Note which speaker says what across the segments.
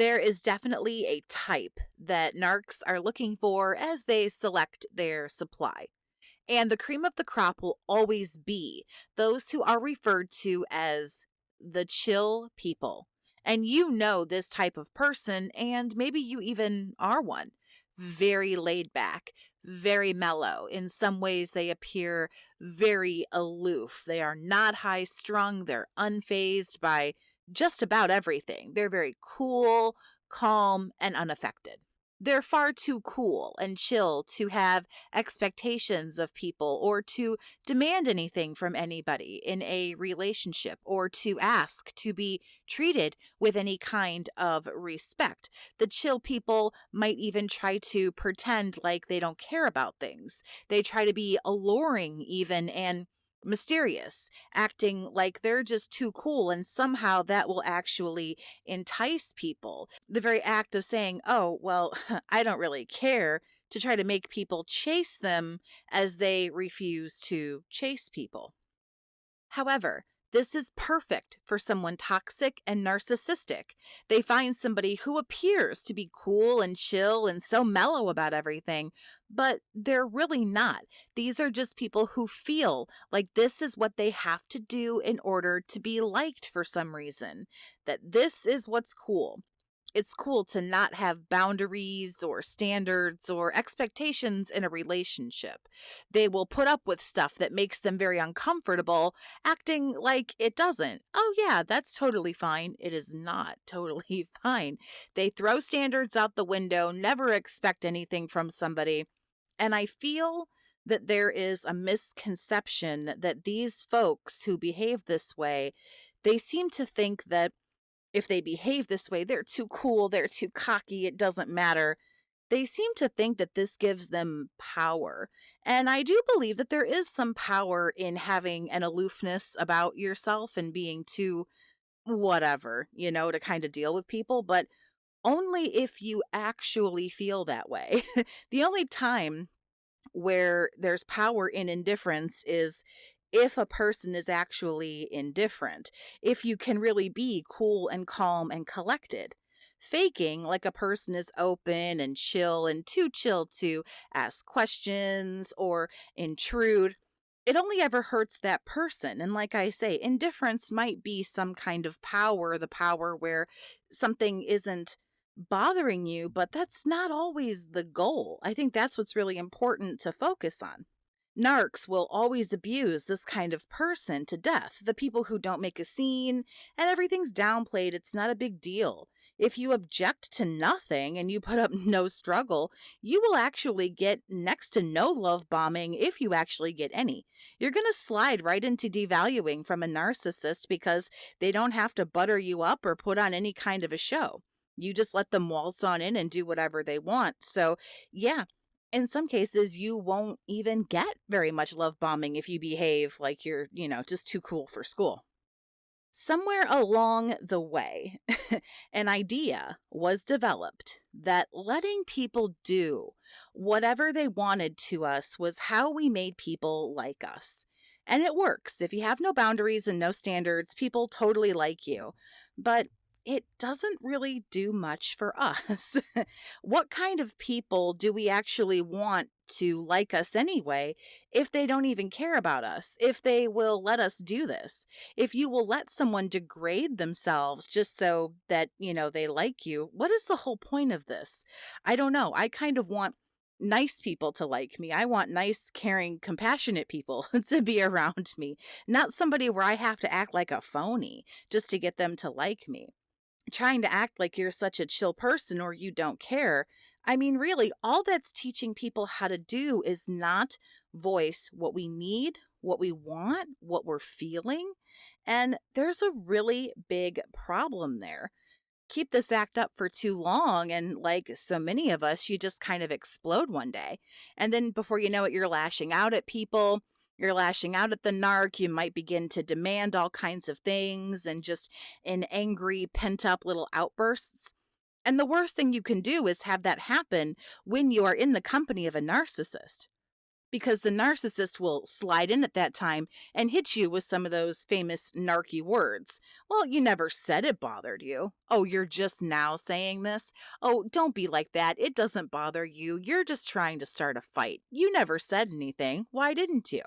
Speaker 1: There is definitely a type that narcs are looking for as they select their supply. And the cream of the crop will always be those who are referred to as the chill people. And you know this type of person, and maybe you even are one. Very laid back, very mellow. In some ways, they appear very aloof. They are not high strung, they're unfazed by just about everything. They're very cool, calm, and unaffected. They're far too cool and chill to have expectations of people or to demand anything from anybody in a relationship or to ask to be treated with any kind of respect. The chill people might even try to pretend like they don't care about things. They try to be alluring, even, and mysterious, acting like they're just too cool, and somehow that will actually entice people. The very act of saying, oh, well, I don't really care, to try to make people chase them as they refuse to chase people. However, this is perfect for someone toxic and narcissistic. They find somebody who appears to be cool and chill and so mellow about everything, but they're really not. These are just people who feel like this is what they have to do in order to be liked for some reason, that this is what's cool. It's cool to not have boundaries or standards or expectations in a relationship. They will put up with stuff that makes them very uncomfortable, acting like it doesn't. Oh, yeah, that's totally fine. It is not totally fine. They throw standards out the window, never expect anything from somebody. And I feel that there is a misconception that these folks who behave this way, they seem to think that if they behave this way, they're too cool, they're too cocky, it doesn't matter. They seem to think that this gives them power. And I do believe that there is some power in having an aloofness about yourself and being too whatever, to kind of deal with people, but only if you actually feel that way. The only time where there's power in indifference is if a person is actually indifferent, if you can really be cool and calm and collected. Faking like a person is open and chill and too chill to ask questions or intrude, it only ever hurts that person. And like I say, indifference might be some kind of power, the power where something isn't bothering you, but that's not always the goal. I think that's what's really important to focus on. Narcs will always abuse this kind of person to death. The people who don't make a scene and everything's downplayed, it's not a big deal. If you object to nothing and you put up no struggle, you will actually get next to no love bombing if you actually get any. You're going to slide right into devaluing from a narcissist because they don't have to butter you up or put on any kind of a show. You just let them waltz on in and do whatever they want. So, yeah, in some cases, you won't even get very much love bombing if you behave like you're, just too cool for school. Somewhere along the way, an idea was developed that letting people do whatever they wanted to us was how we made people like us. And it works. If you have no boundaries and no standards, people totally like you. But it doesn't really do much for us. What kind of people do we actually want to like us anyway if they don't even care about us, if they will let us do this? If you will let someone degrade themselves just so that, they like you, what is the whole point of this? I don't know. I kind of want nice people to like me. I want nice, caring, compassionate people to be around me, not somebody where I have to act like a phony just to get them to like me. Trying to act like you're such a chill person or you don't care. I mean, really, all that's teaching people how to do is not voice what we need, what we want, what we're feeling. And there's a really big problem there. Keep this act up for too long, and like so many of us, you just kind of explode one day. And then before you know it, you're lashing out at people. You're lashing out at the narc. You might begin to demand all kinds of things and just in angry, pent up little outbursts. And the worst thing you can do is have that happen when you are in the company of a narcissist. because the narcissist will slide in at that time and hit you with some of those famous narky words. Well, you never said it bothered you. Oh, you're just now saying this? Oh, don't be like that. It doesn't bother you. You're just trying to start a fight. You never said anything. Why didn't you?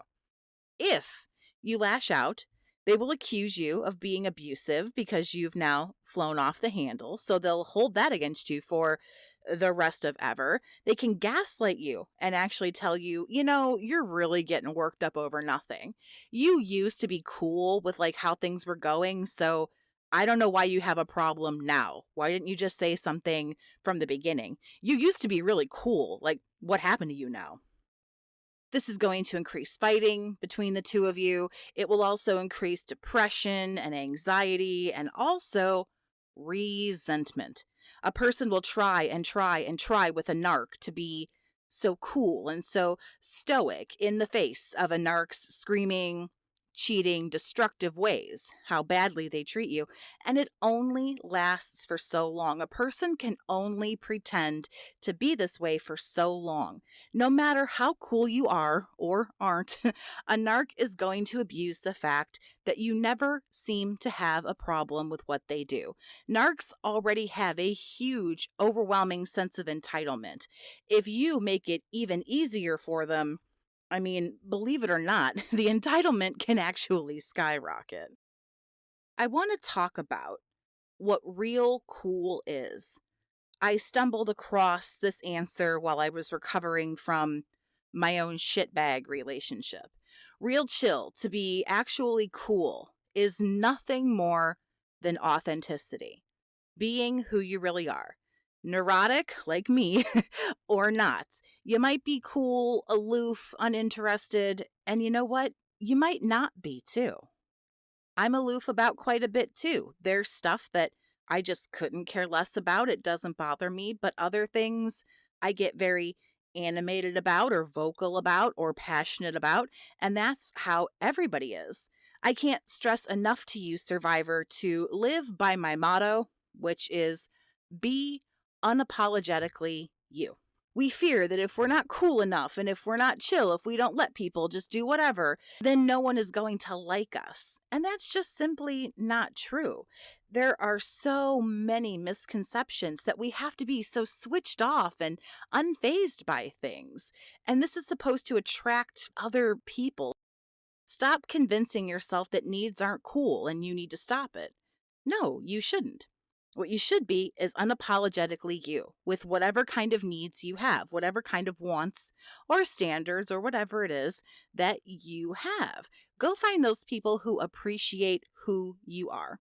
Speaker 1: If you lash out, they will accuse you of being abusive because you've now flown off the handle. So they'll hold that against you for the rest of ever. They can gaslight you and actually tell you, you're really getting worked up over nothing. You used to be cool with like how things were going. So I don't know why you have a problem now. Why didn't you just say something from the beginning? You used to be really cool. Like, what happened to you now? This is going to increase fighting between the two of you. It will also increase depression and anxiety and also resentment. A person will try and try and try with a narc to be so cool and so stoic in the face of a narc's screaming, cheating, destructive ways, how badly they treat you. And it only lasts for so long. A person can only pretend to be this way for so long. No matter how cool you are or aren't, a narc is going to abuse the fact that you never seem to have a problem with what they do. Narcs already have a huge, overwhelming sense of entitlement. If you make it even easier for them, believe it or not, the entitlement can actually skyrocket. I want to talk about what real cool is. I stumbled across this answer while I was recovering from my own shitbag relationship. Real chill, to be actually cool, is nothing more than authenticity. Being who you really are. Neurotic, like me, or not. You might be cool, aloof, uninterested, and you know what? You might not be too. I'm aloof about quite a bit too. There's stuff that I just couldn't care less about. It doesn't bother me, but other things I get very animated about or vocal about or passionate about, and that's how everybody is. I can't stress enough to you, survivor, to live by my motto, which is be unapologetically you. We fear that if we're not cool enough and if we're not chill, if we don't let people just do whatever, then no one is going to like us. And that's just simply not true. There are so many misconceptions that we have to be so switched off and unfazed by things. And this is supposed to attract other people. Stop convincing yourself that needs aren't cool and you need to stop it. No, you shouldn't. What you should be is unapologetically you, with whatever kind of needs you have, whatever kind of wants or standards or whatever it is that you have. Go find those people who appreciate who you are.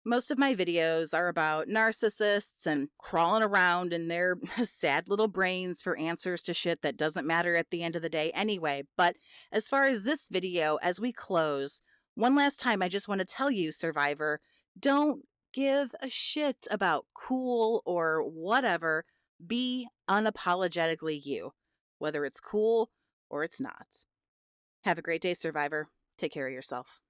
Speaker 1: Most of my videos are about narcissists and crawling around in their sad little brains for answers to shit that doesn't matter at the end of the day anyway. But as far as this video, as we close, one last time I just want to tell you, survivor, don't give a shit about cool or whatever. Be unapologetically you, whether it's cool or it's not. Have a great day, survivor. Take care of yourself.